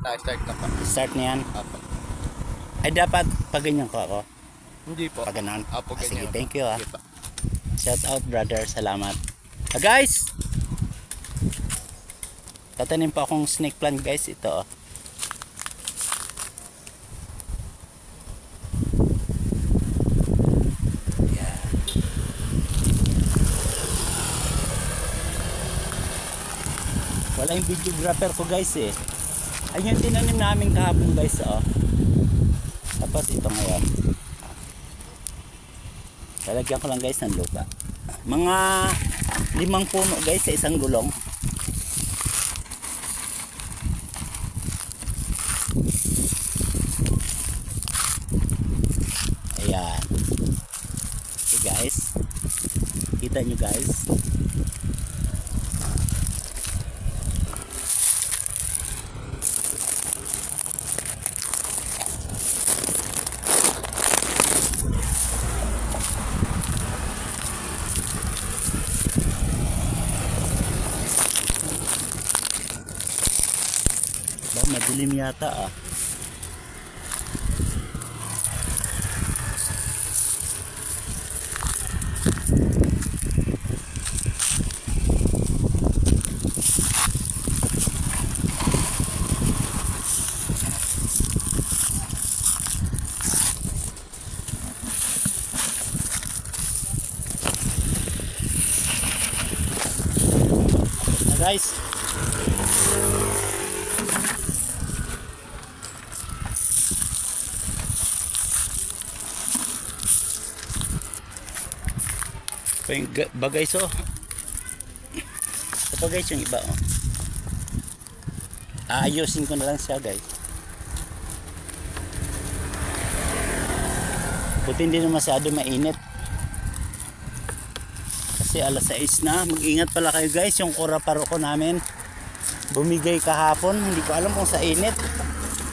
Na-start na po. Start na yan. Apo. Ay dapat pag ganyan ko ako. Hindi po. Pag ganon. Apo, Sige, ganyan. thank you ah. Sige po. Shout out brother, salamat. Guys! Tatanim pa akong snake plant guys, ito oh. Yeah. Wala yung videographer ko guys eh. Ayun yung tinanim namin kahapon guys oh. Tapos ito ngayon. Lalagyan ko lang guys ng lupa. Mga 5 puno guys sa isang gulong. Ayan. Okay guys. Kita nyo guys. Ba, madilim yata ah. Guys, bagay so ito guys yung iba oh. Aayusin ko na lang siya guys. Buti hindi na masyado mainit kasi alas 6 na. Mag-ingat pala kayo guys, yung kura-paroko namin bumigay kahapon, hindi ko alam kung sa init.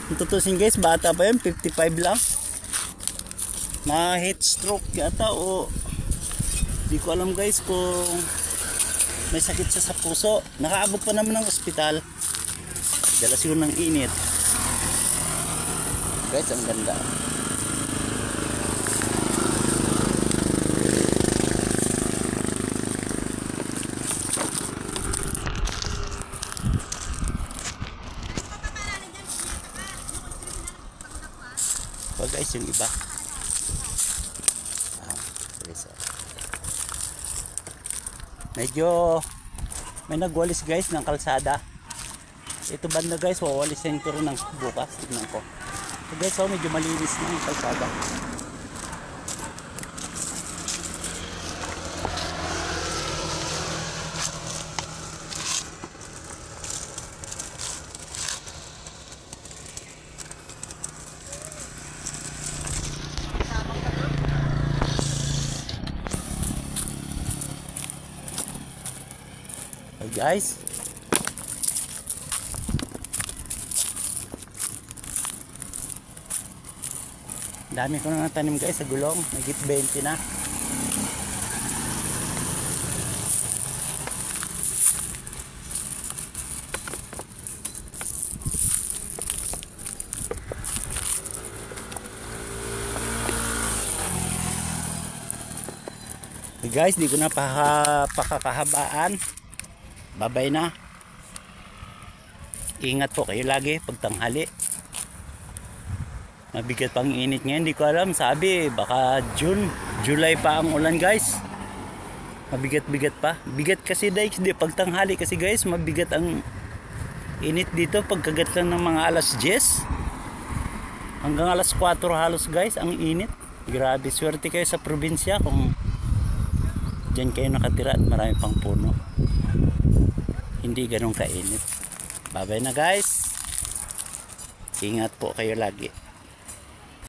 Kung tutusin guys, bata pa yun, 55 lang. Na heat stroke yata o di ko alam guys kung may sakit siya sa puso. Nakaabot pa naman ng ospital. Dala siguro ng init. Guys, ang ganda. So guys, yung iba. Medyo may nagwalis guys ng kalsada. Ito banda guys, wawalisin ko rin ng bukas. Tignan ko. So guys, so medyo malinis na yung kalsada. Hey guys, dami ko na natanim guys sa gulong, nagit 20 na. Hey guys, di ko na pakakahabaan. Babay na. Ingat po kayo lagi pag tanghali. Mabigat pang init ngayon, hindi ko alam. Sabi baka June, July pa ang ulan guys. Mabigat-bigat pa. Bigat kasi guys, di pag tanghali kasi guys, mabigat ang init dito pagkagat lang ng mga alas 10 hanggang alas 4 halos guys ang init. Grabe, swerte kayo sa probinsya kung diyan kayo nakatira at marami pang puno. Hindi ganun kainit. Bye bye na guys. Ingat po kayo lagi.